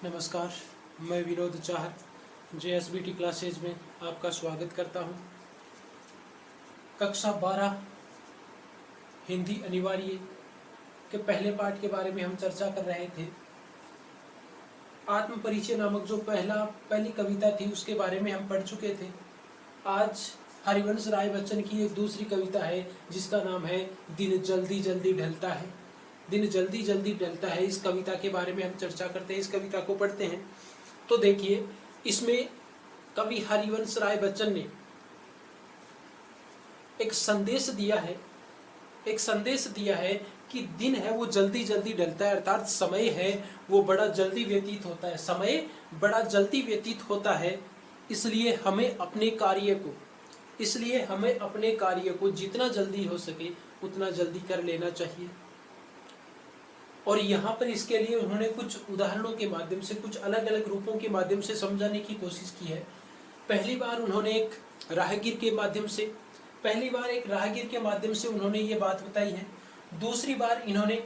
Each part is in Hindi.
नमस्कार, मैं विनोद चाहर JSBT क्लासेज में आपका स्वागत करता हूं। कक्षा 12 हिंदी अनिवार्य के पहले पाठ के बारे में हम चर्चा कर रहे थे। आत्म परिचय नामक जो पहली कविता थी उसके बारे में हम पढ़ चुके थे। आज हरिवंश राय बच्चन की एक दूसरी कविता है जिसका नाम है दिन जल्दी जल्दी ढलता है। दिन जल्दी जल्दी ढलता है, इस कविता के बारे में हम चर्चा करते हैं। इस कविता को पढ़ते हैं तो देखिए, इसमें कवि हरिवंश राय बच्चन ने एक संदेश दिया है कि दिन है वो जल्दी जल्दी ढलता है, अर्थात समय है वो बड़ा जल्दी व्यतीत होता है। समय बड़ा जल्दी व्यतीत होता है, इसलिए हमें अपने कार्य को जितना जल्दी हो सके उतना जल्दी कर लेना चाहिए। और यहाँ पर इसके लिए उन्होंने कुछ उदाहरणों के माध्यम से, कुछ अलग अलग रूपों के माध्यम से समझाने की कोशिश की है। पहली बार उन्होंने एक राहगीर के माध्यम से उन्होंने ये बात बताई है। दूसरी बार इन्होंने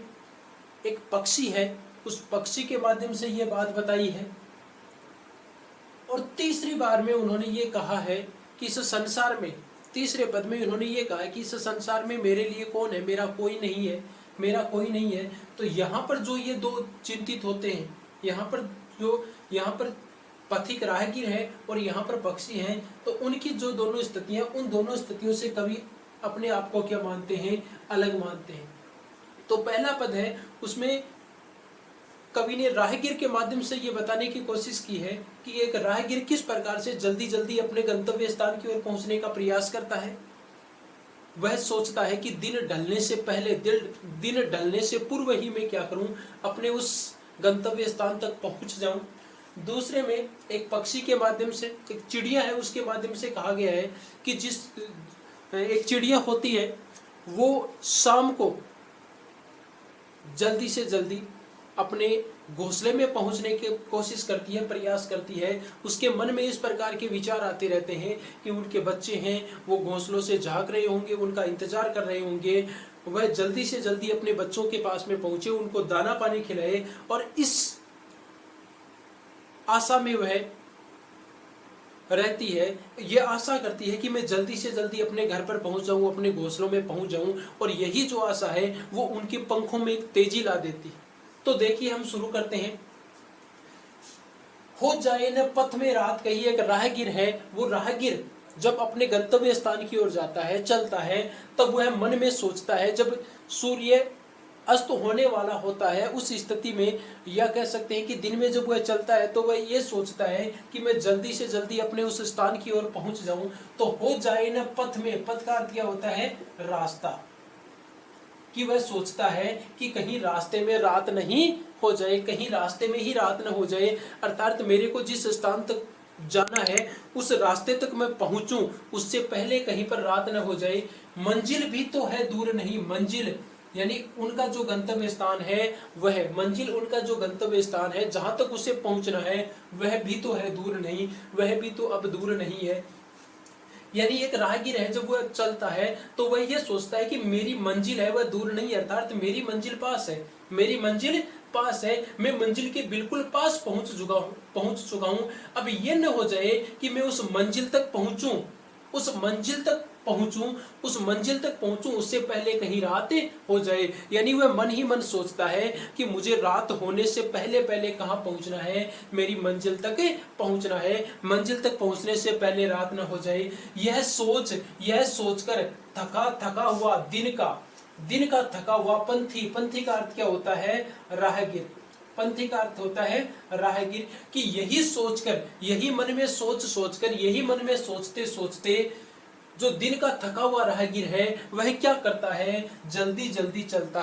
एक पक्षी है, उस पक्षी के माध्यम से ये बात बताई है। और तीसरी बार में उन्होंने ये कहा है कि इस संसार में, तीसरे पद में उन्होंने ये कहा है कि इस संसार में मेरे लिए कौन है, मेरा कोई नहीं है। तो यहाँ पर जो ये दो चिंतित होते हैं, यहाँ पर पथिक राहगीर है और यहाँ पर पक्षी हैं, तो उनकी जो दोनों स्थितियां, उन दोनों स्थितियों से कवि अपने आप को क्या मानते हैं, अलग मानते हैं। तो पहला पद है, उसमें कवि ने राहगीर के माध्यम से ये बताने की कोशिश की है कि एक राहगीर किस प्रकार से जल्दी जल्दी अपने गंतव्य स्थान की ओर पहुंचने का प्रयास करता है। वह सोचता है कि दिन ढलने से पूर्व ही मैं क्या करूं, अपने उस गंतव्य स्थान तक पहुंच जाऊं। दूसरे में एक पक्षी के माध्यम से, एक चिड़िया है उसके माध्यम से कहा गया है कि एक चिड़िया होती है वो शाम को जल्दी से जल्दी अपने घोंसले में पहुंचने की कोशिश करती है, प्रयास करती है। उसके मन में इस प्रकार के विचार आते रहते हैं कि उनके बच्चे हैं वो घोंसलों से झांक रहे होंगे, उनका इंतजार कर रहे होंगे। वह जल्दी से जल्दी अपने बच्चों के पास में पहुंचे, उनको दाना पानी खिलाए, और इस आशा में वह रहती है, यह आशा करती है कि मैं जल्दी से जल्दी अपने घर पर पहुंच जाऊं, अपने घोंसलों में पहुंच जाऊं। और यही जो आशा है वो उनके पंखों में तेजी ला देती है। तो देखिए, हम शुरू करते हैं। हो जाए न पथ में रात, कही एक राहगीर है। वो राहगीर जब अपने गंतव्य स्थान की ओर जाता है, चलता है, तब वह मन में सोचता है, जब सूर्य अस्त होने वाला होता है उस स्थिति में, या कह सकते हैं कि दिन में जब वह चलता है तो वह ये सोचता है कि मैं जल्दी से जल्दी अपने उस स्थान की ओर पहुंच जाऊं। तो हो जाए न पथ में, पथ का अर्थ क्या होता है, रास्ता, कि वह सोचता है कि कहीं रास्ते में रात नहीं हो जाए, कहीं रास्ते में ही रात न हो जाए, अर्थात मेरे को जिस स्थान तक जाना है उस रास्ते तक मैं पहुंचूं, उससे पहले कहीं पर रात न हो जाए। मंजिल भी तो है दूर नहीं, मंजिल यानी उनका जो गंतव्य स्थान है, वह मंजिल, उनका जो गंतव्य स्थान है जहां तक उसे पहुंचना है, वह भी तो है दूर नहीं, वह भी तो अब दूर नहीं है। यानी एक राहगीर है, जब वह चलता है तो वह यह सोचता है कि मेरी मंजिल है वह दूर नहीं, अर्थात मेरी मंजिल पास है, मेरी मंजिल पास है, मैं मंजिल के बिल्कुल पास पहुंच चुका हूं। अब यह न हो जाए कि मैं उस मंजिल तक पहुंचूं, उससे पहले कहीं रात हो जाए। यानी वह मन ही मन सोचता है कि मुझे रात होने से पहले पहले कहां पहुंचना है, मेरी मंजिल तक पहुंचना है, मंजिल तक पहुंचने से पहले रात न हो जाए। यह सोचकर थका हुआ दिन का थका हुआ पंथी का अर्थ क्या होता है, राहगीर। पंथी का अर्थ होता है राहगीर, कि यही सोचकर, यही मन में सोचते सोचते जो दिन का थका हुआ राहगीर है वह क्या करता है, जल्दी जल्दी चलता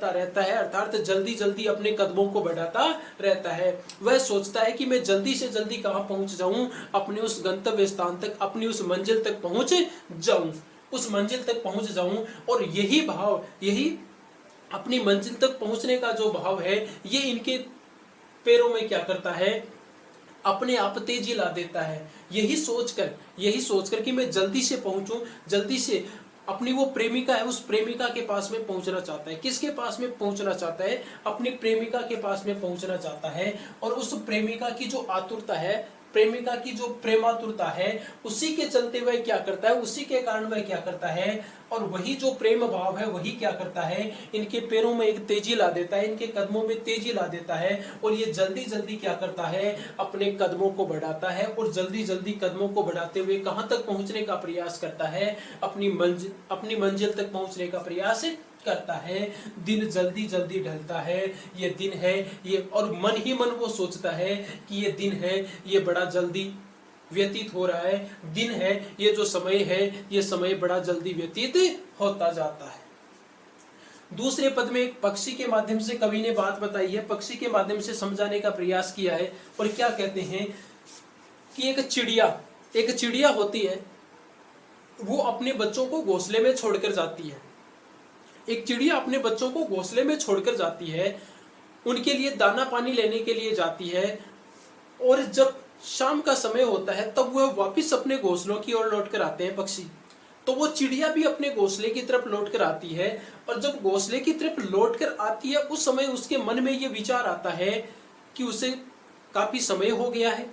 रहता है, अर्थात जल्दी जल्दी अपने कदमों को बढ़ाता रहता है। वह सोचता है कि मैं जल्दी से जल्दी कहां पहुंच जाऊं, अपने उस गंतव्य स्थान तक, अपनी उस मंजिल तक पहुंच जाऊं। और यही भाव, यही अपनी मंजिल तक पहुंचने का जो भाव है, ये इनके पैरों में क्या करता है, अपने आप तेजी ला देता है। यही सोचकर कि मैं जल्दी से पहुंचूं, जल्दी से अपनी वो प्रेमिका है, उस प्रेमिका के पास में पहुंचना चाहता है। किसके पास में पहुंचना चाहता है? अपनी प्रेमिका के पास में पहुंचना चाहता है। और उस प्रेमिका की जो आतुरता है, प्रेमिका की जो प्रेमातुरता है, उसी के चलते वह क्या करता है, उसी के कारण वह क्या करता है, और वही जो प्रेम भाव है वही क्या करता है, इनके पैरों में एक तेजी ला देता है, इनके कदमों में तेजी ला देता है। और ये जल्दी जल्दी क्या करता है, अपने कदमों को बढ़ाता है, और जल्दी जल्दी कदमों को बढ़ाते हुए कहां तक पहुंचने का प्रयास करता है, अपनी मंजिल तक पहुंचने का प्रयास करता है। दिन जल्दी जल्दी ढलता है, ये दिन है ये, और मन ही मन वो सोचता है कि ये दिन है ये बड़ा जल्दी व्यतीत हो रहा है, दिन है ये, जो समय है ये समय बड़ा जल्दी व्यतीत होता जाता है। दूसरे पद में एक पक्षी के माध्यम से कवि ने बात बताई है, पक्षी के माध्यम से समझाने का प्रयास किया है। और क्या कहते हैं कि एक चिड़िया होती है, वो अपने बच्चों को घोंसले में छोड़कर जाती है। एक चिड़िया अपने बच्चों को घोंसले में छोड़कर जाती है, उनके लिए दाना पानी लेने के लिए जाती है, और जब शाम का समय होता है तब वह वापस अपने घोंसलों की ओर लौट कर आते हैं पक्षी। तो वो चिड़िया भी अपने घोंसले की तरफ लौट कर आती है, और जब घोंसले की तरफ लौट कर आती है उस समय उसके मन में ये विचार आता है कि उसे काफी समय हो गया है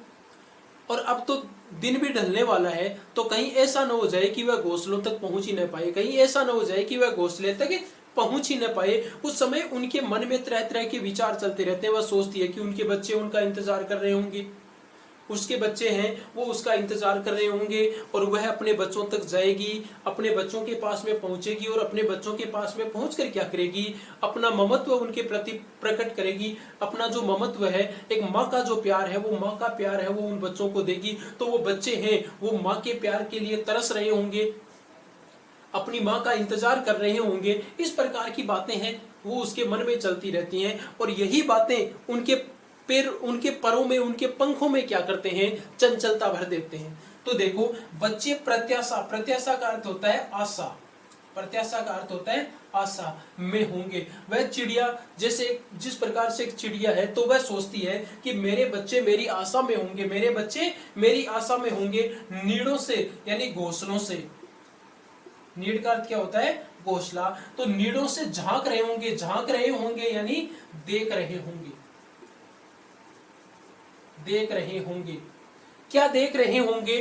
और अब तो दिन भी ढलने वाला है, तो कहीं ऐसा न हो जाए कि वह घोंसलों तक पहुंच ही न पाए, कहीं ऐसा न हो जाए कि वह घोंसले तक पहुंच ही न पाए। उस समय उनके मन में तरह तरह के विचार चलते रहते हैं। वह सोचती है कि उनके बच्चे उनका इंतजार कर रहे होंगे, उसके बच्चे हैं वो उसका इंतजार कर रहे होंगे, और वह अपने बच्चों तक जाएगी, अपने बच्चों के पास में पहुंचेगी, और अपने बच्चों के पास में पहुंचकर क्या करेगी, अपना ममत्व उनके प्रति प्रकट करेगी। अपना जो ममत्व है, एक माँ का जो प्यार है, वो माँ का प्यार है, वो उन बच्चों को देगी। तो वो बच्चे हैं वो माँ के प्यार के लिए तरस रहे होंगे, अपनी माँ का इंतजार कर रहे होंगे। इस प्रकार की बातें हैं वो उसके मन में चलती रहती हैं, और यही बातें उनके पैर, उनके परों में, उनके पंखों में क्या करते हैं, चंचलता भर देते हैं। तो देखो, बच्चे प्रत्याशा, प्रत्याशा का अर्थ होता है आशा, प्रत्याशा का अर्थ होता है आशा में होंगे। वह चिड़िया जैसे जिस प्रकार से एक चिड़िया है, तो वह सोचती है कि मेरे बच्चे मेरी आशा में होंगे, मेरे बच्चे मेरी आशा में होंगे, नीड़ों से यानी घोंसलों से। नीड़ का अर्थ क्या होता है, घोंसला। तो नीड़ों से झांक रहे होंगे, झांक रहे होंगे यानी देख रहे होंगे, देख रहे होंगे। क्या देख रहे होंगे,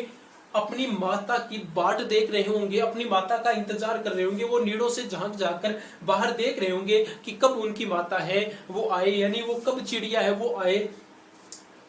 अपनी माता की बाट देख रहे होंगे, अपनी माता का इंतजार कर रहे होंगे। वो नीड़ों से झांक झांक कर बाहर देख रहे होंगे कि कब उनकी माता है वो आए, यानी वो कब चिड़िया है वो आए।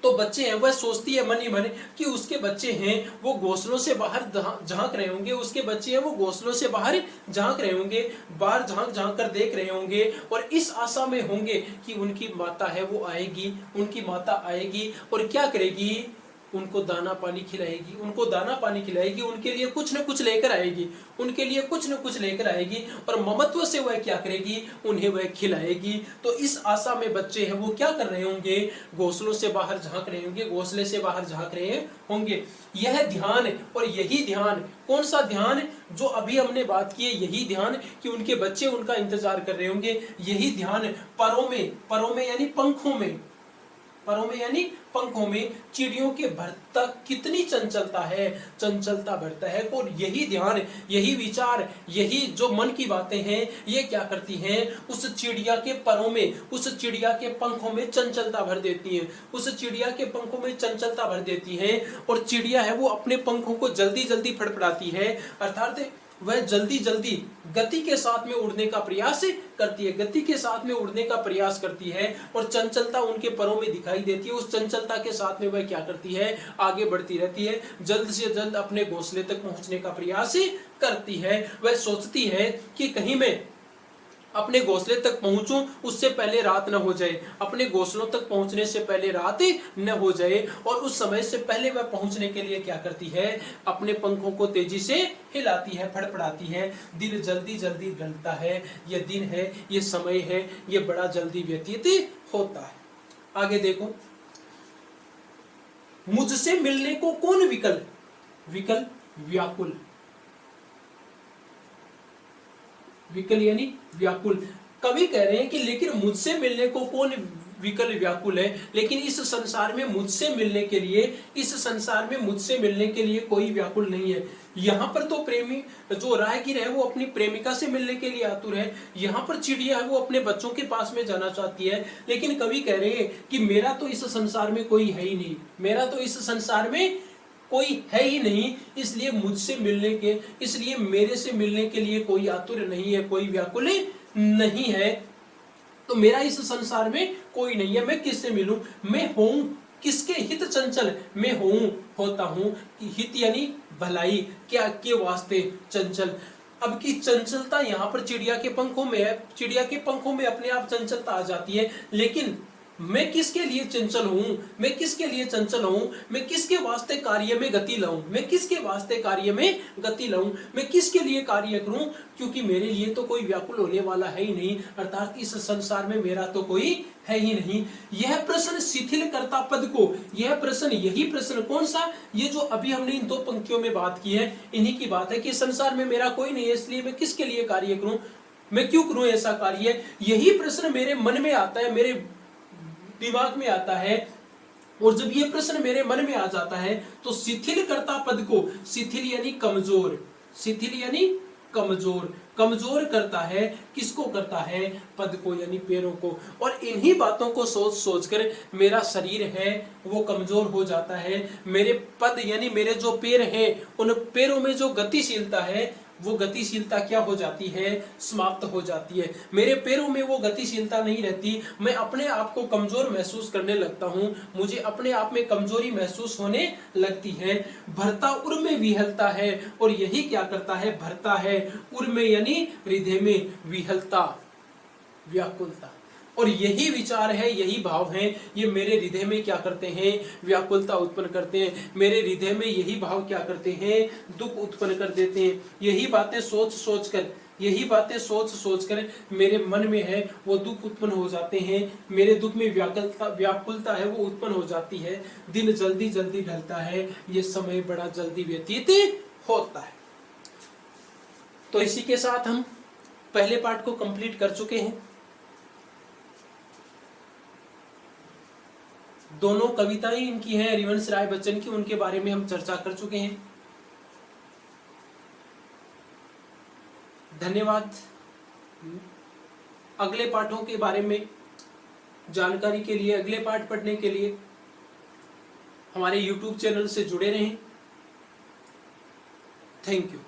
तो बच्चे हैं, वह सोचती है मन ही मन कि उसके बच्चे हैं वो घोंसलों से बाहर झांक रहे होंगे, उसके बच्चे हैं वो घोंसलों से बाहर झांक रहे होंगे, बाहर झांक झांक कर देख रहे होंगे, और इस आशा में होंगे कि उनकी माता है वो आएगी, उनकी माता आएगी और क्या करेगी, उनको दाना पानी खिलाएगी, उनको दाना पानी खिलाएगी, उनके लिए कुछ न कुछ लेकर आएगी, उनके लिए कुछ न कुछ लेकर आएगी, और ममत्व से वह क्या करेगी, उन्हें वह खिलाएगी। तो इस आशा में बच्चे हैं वो क्या कर रहे होंगे, घोंसलों से बाहर झांक रहे होंगे, घोंसले से बाहर झांक रहे होंगे। यह ध्यान, और यही ध्यान, कौन सा ध्यान, जो अभी हमने बात की है, यही ध्यान कि उनके बच्चे उनका इंतजार कर रहे होंगे, यही ध्यान परों में यानी पंखों में, परों में यानी पंखों में चिड़ियों के भरता कितनी चंचलता है, चंचलता भरता है। और यही ध्यान, यही विचार, यही जो मन की बातें हैं, ये क्या करती हैं, उस चिड़िया के परों में, उस चिड़िया के पंखों में चंचलता भर देती हैं, उस चिड़िया के पंखों में चंचलता भर देती हैं। और चिड़िया है वो अपने पंखों को जल्दी जल्दी फड़फड़ाती है, अर्थात वह जल्दी जल्दी गति के साथ में उड़ने का प्रयास करती है, गति के साथ में उड़ने का प्रयास करती है, और चंचलता उनके परों में दिखाई देती है। उस चंचलता के साथ में वह क्या करती है, आगे बढ़ती रहती है, जल्द से जल्द अपने घोंसले तक पहुंचने का प्रयास करती है। वह सोचती है कि कहीं मैं अपने घोंसले तक पहुंचूं उससे पहले रात न हो जाए, अपने घोंसलों तक पहुंचने से पहले रात न हो जाए। और उस समय से पहले वह पहुंचने के लिए क्या करती है, अपने पंखों को तेजी से हिलाती है, फड़फड़ाती है। दिन जल्दी जल्दी ढलता है, ये दिन है, ये समय है, ये बड़ा जल्दी व्यतीत होता है। आगे देखो, मुझसे मिलने को कौन विकल, विकल व्याकुल, विकल यानी व्याकुल। कवि कह रहे हैं कि लेकिन मुझसे मिलने को कौन विकल व्याकुल है, लेकिन इस संसार में मुझसे मिलने के लिए, इस संसार में मुझसे मिलने के लिए कोई व्याकुल नहीं है। यहाँ पर तो प्रेमी जो राहगीर है वो अपनी प्रेमिका से मिलने के लिए आतुर है, यहाँ पर चिड़िया है वो अपने बच्चों के पास में जाना चाहती है। लेकिन कवि कह रहे हैं कि मेरा तो इस संसार में कोई है ही नहीं, मेरा तो इस संसार में कोई है ही नहीं, इसलिए मुझसे मिलने के, इसलिए मेरे से मिलने के लिए कोई आतुर नहीं है, कोई व्याकुल नहीं है। तो मेरा इस संसार में कोई नहीं है, मैं किससे मिलूं? मैं हूं किसके हित चंचल, मैं होता हूं कि हित यानी भलाई, क्या के वास्ते चंचल। अब की चंचलता यहाँ पर चिड़िया के पंखों में है, चिड़िया के पंखों में अपने आप चंचलता आ जाती है। लेकिन मैं किसके लिए चंचल हूं, मैं किसके लिए चंचल हूं, मैं किसके वास्ते कार्य में गति लाऊं, मैं किसके वास्ते कार्य में गति लाऊं, मैं किसके लिए कार्य करूं, क्योंकि मेरे लिए तो कोई व्याकुल होने वाला है ही नहीं, अर्थात इस संसार में मेरा तो कोई है ही नहीं। यह प्रश्न शिथिल करता पद को, यह प्रश्न, यही प्रश्न कौन सा, ये जो अभी हमने इन दो पंक्तियों में बात की है, इन्हीं की बात है कि संसार में मेरा कोई नहीं है, इसलिए मैं किसके लिए कार्य करूं, मैं क्यों करूं ऐसा कार्य। यही प्रश्न मेरे मन में आता है, मेरे दिमाग में आता है, और जब ये प्रश्न मेरे मन में आ जाता है तो शिथिल करता पद को, शिथिल यानी कमजोर, शिथिल यानी कमजोर, कमजोर करता है, किसको करता है? पद को यानी पैरों को। और इन्हीं बातों को सोच सोचकर मेरा शरीर है वो कमजोर हो जाता है, मेरे पद यानी मेरे जो पैर हैं उन पैरों में जो गतिशीलता है वो गतिशीलता क्या हो जाती है? समाप्त हो जाती है। मेरे पैरों में वो गतिशीलता नहीं रहती, मैं अपने आप को कमजोर महसूस करने लगता हूँ, मुझे अपने आप में कमजोरी महसूस होने लगती है। भरता उर में विहलता है, और यही क्या करता है? भरता है उर में यानी हृदय में, विहलता व्याकुलता, और यही विचार है, यही भाव है, ये मेरे हृदय में क्या करते हैं? व्याकुलता उत्पन्न करते हैं। मेरे हृदय में यही भाव क्या करते हैं? दुख उत्पन्न कर देते हैं। यही बातें सोच सोच कर, यही बातें सोच सोच कर मेरे मन में है वो दुख उत्पन्न हो जाते हैं, मेरे दुख में व्याकुलता है वो उत्पन्न हो जाती है। दिन जल्दी जल्दी ढलता है, ये समय बड़ा जल्दी व्यतीत होता है। तो इसी के साथ हम पहले पार्ट को कंप्लीट कर चुके हैं। दोनों कविताएं इनकी हैं हरिवंश राय बच्चन की, उनके बारे में हम चर्चा कर चुके हैं। धन्यवाद। अगले पाठों के बारे में जानकारी के लिए, अगले पाठ पढ़ने के लिए हमारे YouTube चैनल से जुड़े रहें। Thank you.